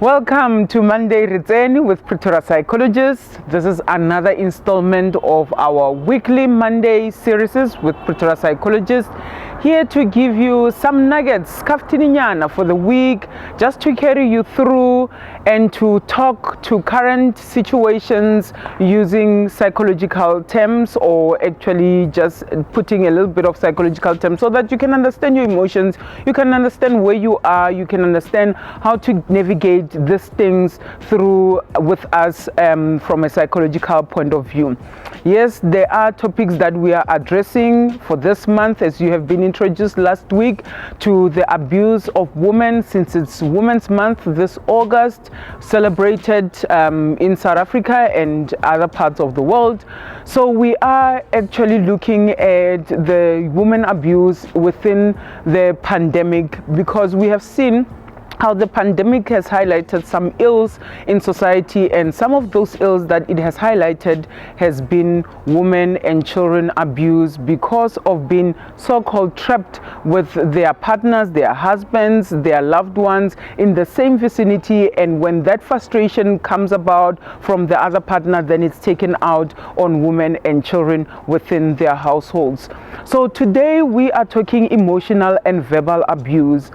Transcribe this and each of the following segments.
Welcome to Monday Tsene with Pretoria Psychologists. This is another installment of our weekly Monday series with Pretoria Psychologists. Here to give you some nuggets, kaftininyana for the week, just to carry you through and to talk to current situations using psychological terms, or actually just putting a little bit of psychological terms so that you can understand your emotions, you can understand where you are, you can understand how to navigate these things through with us from a psychological point of view. Yes, there are topics that we are addressing for this month, as you have been introduced last week to the abuse of women, since it's Women's Month this August, celebrated in South Africa and other parts of the world. So we are actually looking at the women abuse within the pandemic, because we have seen how the pandemic has highlighted some ills in society, and some of those ills that it has highlighted has been women and children abuse because of being so-called trapped with their partners, their husbands, their loved ones in the same vicinity, and when that frustration comes about from the other partner, then it's taken out on women and children within their households. So today we are talking emotional and verbal abuse.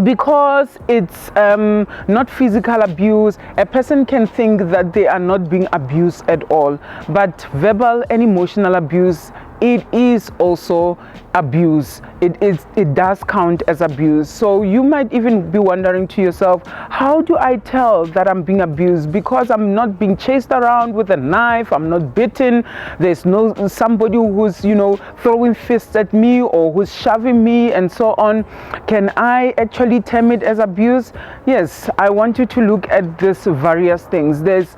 Because it's not physical abuse, a person can think that they are not being abused at all, but verbal and emotional abuse, it is also abuse. It does count as abuse. So you might even be wondering to yourself, how do I tell that I'm being abused? Because I'm not being chased around with a knife, I'm not bitten, there's no somebody who's throwing fists at me or who's shoving me and so on. Can I actually term it as abuse? Yes, I want you to look at these various things. There's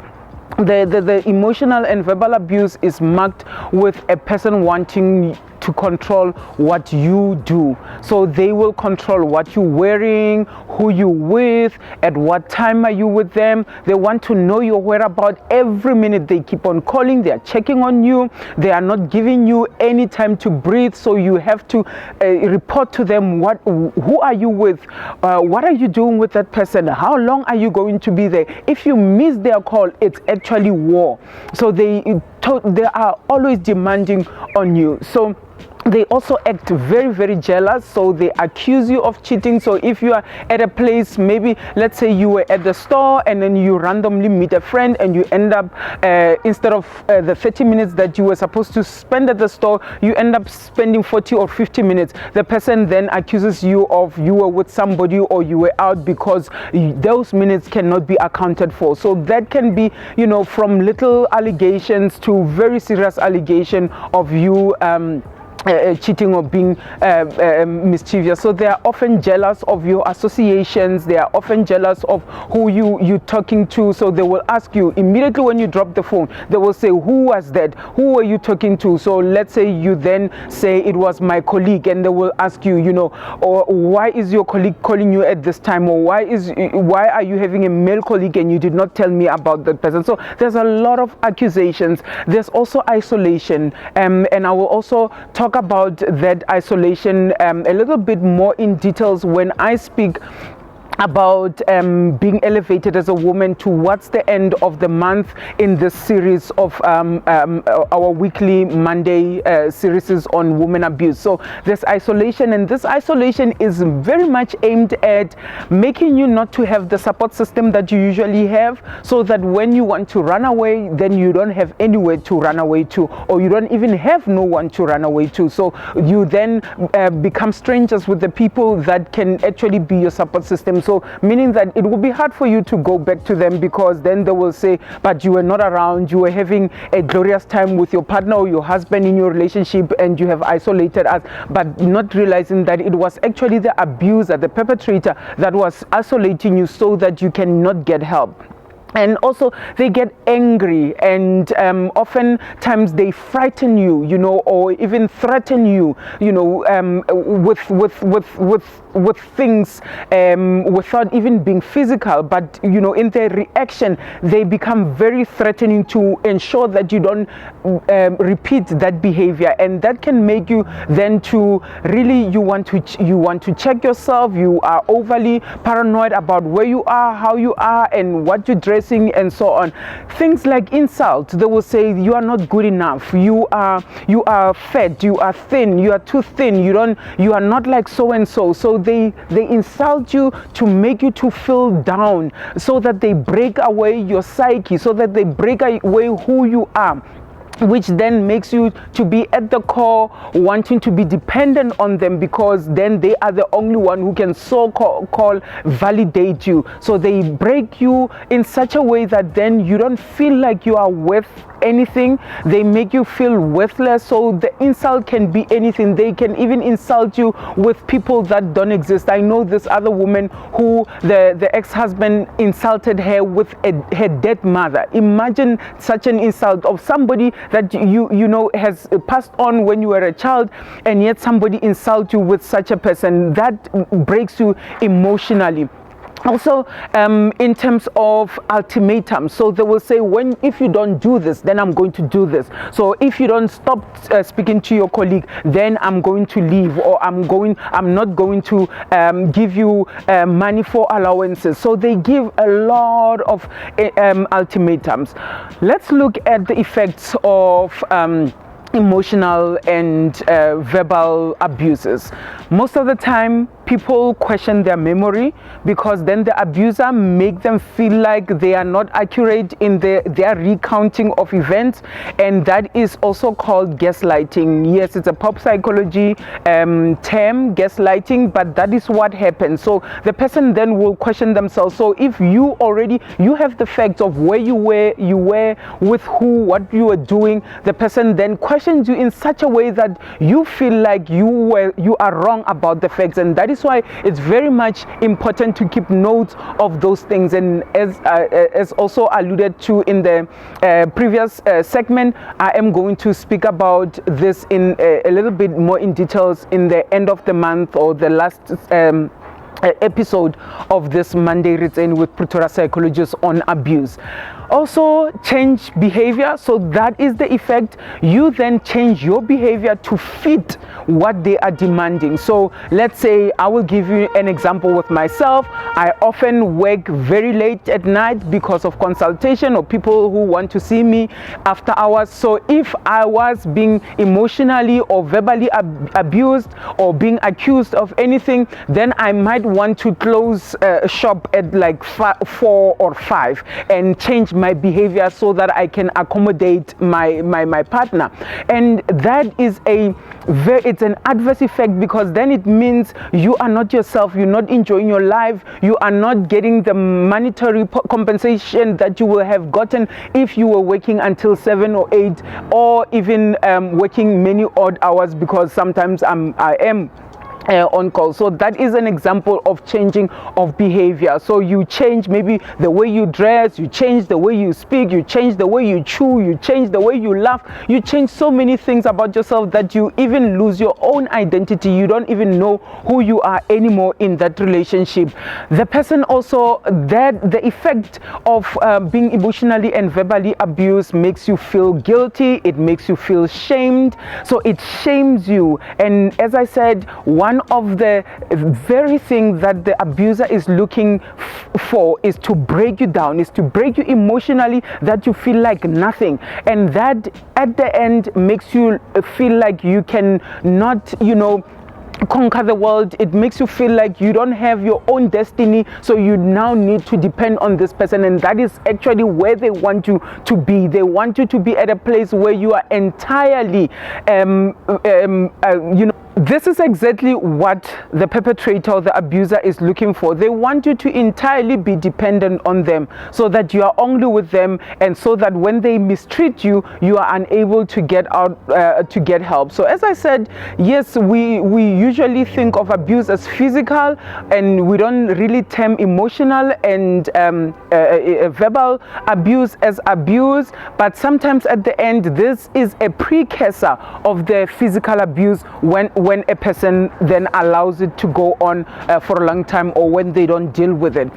the emotional and verbal abuse is marked with a person wanting to control what you do. So they will control what you're wearing, who you're with, at what time are you with them. They want to know your whereabouts every minute. They keep on calling, they are checking on you, they are not giving you any time to breathe, so you have to report to them who are you with, what are you doing with that person, how long are you going to be there. If you miss their call, it's actually war. So they are always demanding on you. So they also act very, very jealous, so they accuse you of cheating. So if you are at a place, maybe let's say you were at the store and then you randomly meet a friend and you end up instead of the 30 minutes that you were supposed to spend at the store, you end up spending 40 or 50 minutes. The person then accuses you of you were with somebody or you were out, because those minutes cannot be accounted for. So that can be from little allegations to very serious allegation of you cheating or being mischievous. So they are often jealous of your associations, they are often jealous of who you're talking to. So they will ask you immediately when you drop the phone, they will say, who was that, who were you talking to? So let's say you then say it was my colleague, and they will ask you, or why is your colleague calling you at this time, or why are you having a male colleague and you did not tell me about that person. So there's a lot of accusations. There's also isolation, and I will also talk about that isolation a little bit more in details when I speak about being elevated as a woman towards the end of the month in this series of our weekly Monday series on women abuse. So there's isolation, and this isolation is very much aimed at making you not to have the support system that you usually have, so that when you want to run away, then you don't have anywhere to run away to, or you don't even have no one to run away to. So you then become strangers with the people that can actually be your support system. So meaning that it will be hard for you to go back to them, because then they will say, but you were not around, you were having a glorious time with your partner or your husband in your relationship, and you have isolated us, but not realizing that it was actually the abuser, the perpetrator, that was isolating you so that you cannot get help. And also they get angry, and oftentimes they frighten you, or even threaten you, with things, without even being physical, but in their reaction they become very threatening to ensure that you don't repeat that behavior. And that can make you then to really, you want to check yourself. You are overly paranoid about where you are, how you are, and what you're dressing, and so on. Things like insult. They will say you are not good enough, you are fat, you are thin, you are too thin, you are not like so and so. So they insult you to make you to feel down, so that they break away your psyche, so that they break away who you are, which then makes you to be at the core wanting to be dependent on them, because then they are the only one who can so-called validate you. So they break you in such a way that then you don't feel like you are worth anything. They make you feel worthless. So the insult can be anything. They can even insult you with people that don't exist. I know this other woman who the ex-husband insulted her with her dead mother. Imagine such an insult of somebody that you know has passed on when you were a child, and yet somebody insults you with such a person. That breaks you emotionally. Also, in terms of ultimatums, so they will say, if you don't do this, then I'm going to do this. So if you don't stop speaking to your colleague, then I'm going to leave, or I'm not going to give you money for allowances. So they give a lot of ultimatums. Let's look at the effects of emotional and verbal abuses. Most of the time people question their memory, because then the abuser make them feel like they are not accurate in their recounting of events, and that is also called gaslighting. Yes, it's a pop psychology term, gaslighting, but that is what happens. So the person then will question themselves. So if you have the facts of where you were with who, what you were doing, the person then questions you in such a way that you feel like you are wrong about the facts. And that is why it's very much important to keep notes of those things. And as also alluded to in the previous segment, I am going to speak about this in a little bit more in details in the end of the month, or the last episode of this Monday Tsene with Pretoria Psychologists on abuse. Also, change behavior. So that is the effect. You then change your behavior to fit what they are demanding. So let's say, I will give you an example with myself. I often work very late at night because of consultation or people who want to see me after hours. So if I was being emotionally or verbally abused or being accused of anything, then I might want to close shop at like 4 or 5 and change my behavior so that I can accommodate my partner. And that is it's an adverse effect, because then it means you are not yourself, you're not enjoying your life, you are not getting the monetary compensation that you will have gotten if you were working until 7 or 8, or even working many odd hours, because sometimes I am on call. So that is an example of changing of behavior. So you change maybe the way you dress, you change the way you speak, you change the way you chew, you change the way you laugh, you change so many things about yourself that you even lose your own identity. You don't even know who you are anymore in that relationship. The person also, that the effect of being emotionally and verbally abused makes you feel guilty, it makes you feel shamed. So it shames you. And as I said, one of the very things that the abuser is looking for is to break you down, is to break you emotionally, that you feel like nothing. And that at the end makes you feel like you can not, conquer the world. It makes you feel like you don't have your own destiny, so you now need to depend on this person. And that is actually where they want you to be. They want you to be at a place where you are entirely This is exactly what the perpetrator or the abuser is looking for. They want you to entirely be dependent on them, so that you are only with them, and so that when they mistreat you, you are unable to get out, to get help. So as I said, yes, we usually think of abuse as physical, and we don't really term emotional and verbal abuse as abuse. But sometimes at the end, this is a precursor of the physical abuse when a person then allows it to go on for a long time, or when they don't deal with it.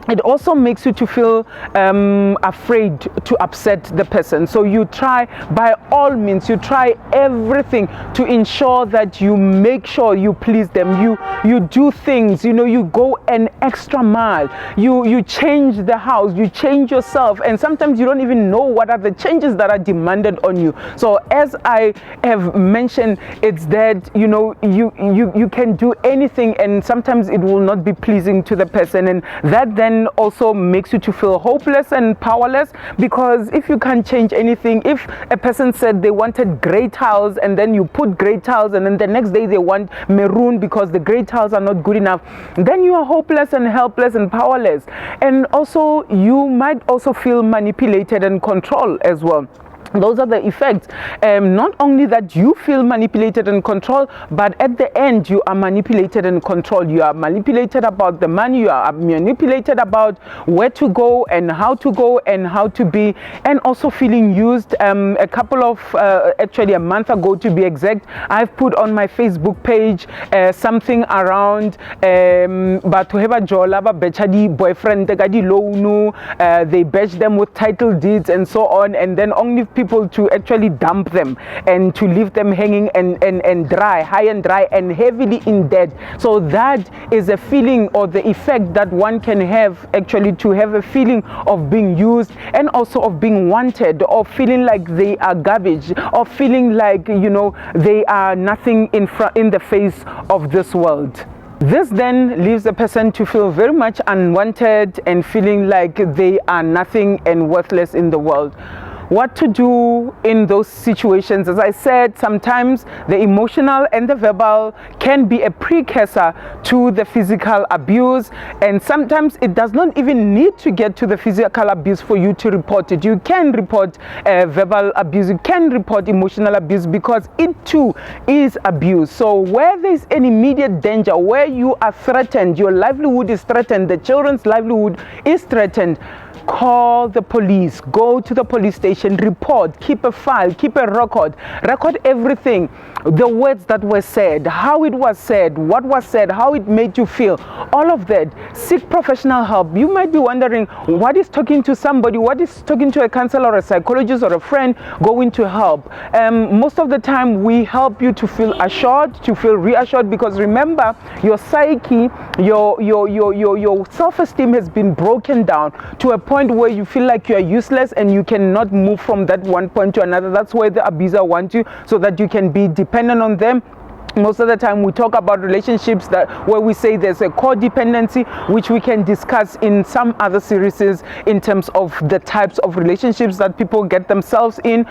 It also makes you to feel afraid to upset the person. So you try, by all means, you try everything to ensure that you make sure you please them. You do things, you know, you go an extra mile. You change the house, you change yourself, and sometimes you don't even know what are the changes that are demanded on you. So as I have mentioned, it's that, you know, you can do anything, and sometimes it will not be pleasing to the person, and that then also makes you to feel hopeless and powerless, because if you can't change anything, if a person said they wanted gray tiles and then you put gray tiles, and then the next day they want maroon because the gray tiles are not good enough, then you are hopeless and helpless and powerless. And also you might also feel manipulated and controlled as well. Those are the effects. Not only that you feel manipulated and controlled, but at the end you are manipulated and controlled. You are manipulated about the money, you are manipulated about where to go and how to be, and also feeling used. A couple of actually a month ago to be exact, I've put on my Facebook page something around boyfriend they badge them with title deeds and so on, and then only people to actually dump them and to leave them hanging and dry, high and dry, and heavily in debt. So that is a feeling, or the effect that one can have, actually, to have a feeling of being used, and also of being wanted, or feeling like they are garbage, or feeling like, you know, they are nothing in the face of this world. This then leaves the person to feel very much unwanted and feeling like they are nothing and worthless in the world. What to do in those situations? As I said, sometimes the emotional and the verbal can be a precursor to the physical abuse, and sometimes it does not even need to get to the physical abuse for you to report it. You can report verbal abuse, you can report emotional abuse, because it too is abuse. So where there is an immediate danger, where you are threatened, your livelihood is threatened, the children's livelihood is threatened, call the police, go to the police station, report, keep a file, keep a record everything, the words that were said, how it was said, what was said, how it made you feel, all of that. Seek professional help. You might be wondering, what is talking to somebody, what is talking to a counselor or a psychologist or a friend going to help? Most of the time we help you to feel assured, to feel reassured, because remember, your psyche, your self-esteem has been broken down to a point where you feel like you are useless and you cannot move from that one point to another. That's why the abuser wants you, so that you can be dependent on them. Most of the time we talk about relationships where we say there's a codependency, which we can discuss in some other series in terms of the types of relationships that people get themselves in.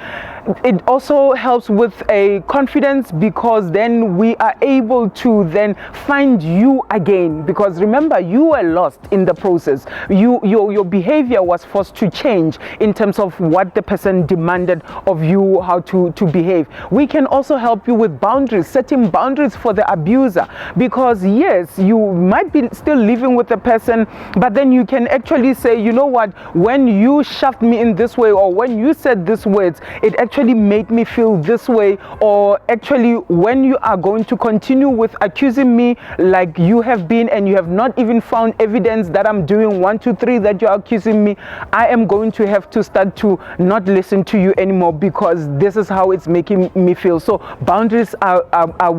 It also helps with a confidence, because then we are able to then find you again, because remember, you were lost in the process. Your behavior was forced to change in terms of what the person demanded of you, how to behave. We can also help you with boundaries, setting boundaries for the abuser, because yes, you might be still living with the person, but then you can actually say, you know what, when you shoved me in this way, or when you said these words, it actually made me feel this way, or actually when you are going to continue with accusing me like you have been, and you have not even found evidence that I'm doing 1, 2, 3 that you're accusing me, I am going to have to start to not listen to you anymore, because this is how it's making me feel. So boundaries are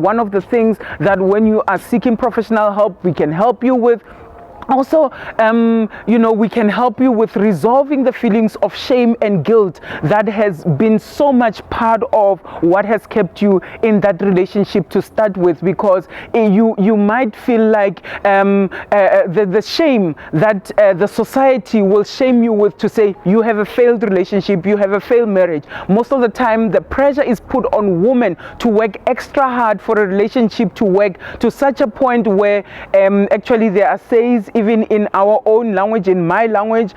one of the things that when you are seeking professional help, we can help you with. Also, we can help you with resolving the feelings of shame and guilt that has been so much part of what has kept you in that relationship to start with, because you might feel like the shame that the society will shame you with, to say you have a failed relationship, you have a failed marriage. Most of the time the pressure is put on women to work extra hard for a relationship to work, to such a point where actually there are says, even in our own language, in my language,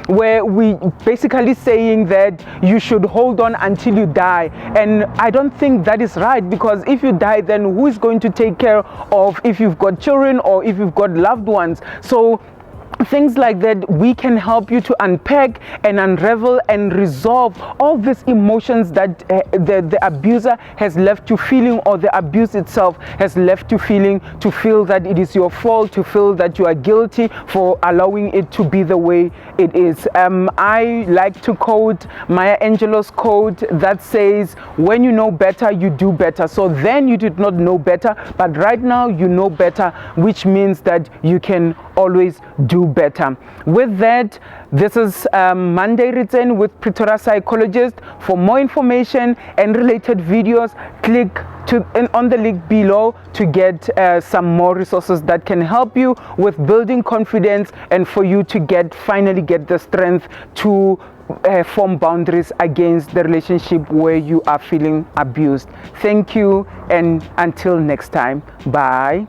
where we basically saying that you should hold on until you die. And I don't think that is right, because if you die, then who is going to take care of if you've got children or if you've got loved ones? So things like that, we can help you to unpack and unravel and resolve all these emotions that the abuser has left you feeling, or the abuse itself has left you feeling, to feel that it is your fault, to feel that you are guilty for allowing it to be the way it is. I like to quote Maya Angelou's quote that says, when you know better, you do better. So then you did not know better, but right now you know better, which means that you can always do better. With that, this is Monday Written with Pretoria Psychologist. For more information and related videos, click on the link below to get some more resources that can help you with building confidence, and for you to finally get the strength to form boundaries against the relationship where you are feeling abused. Thank you, and until next time, bye.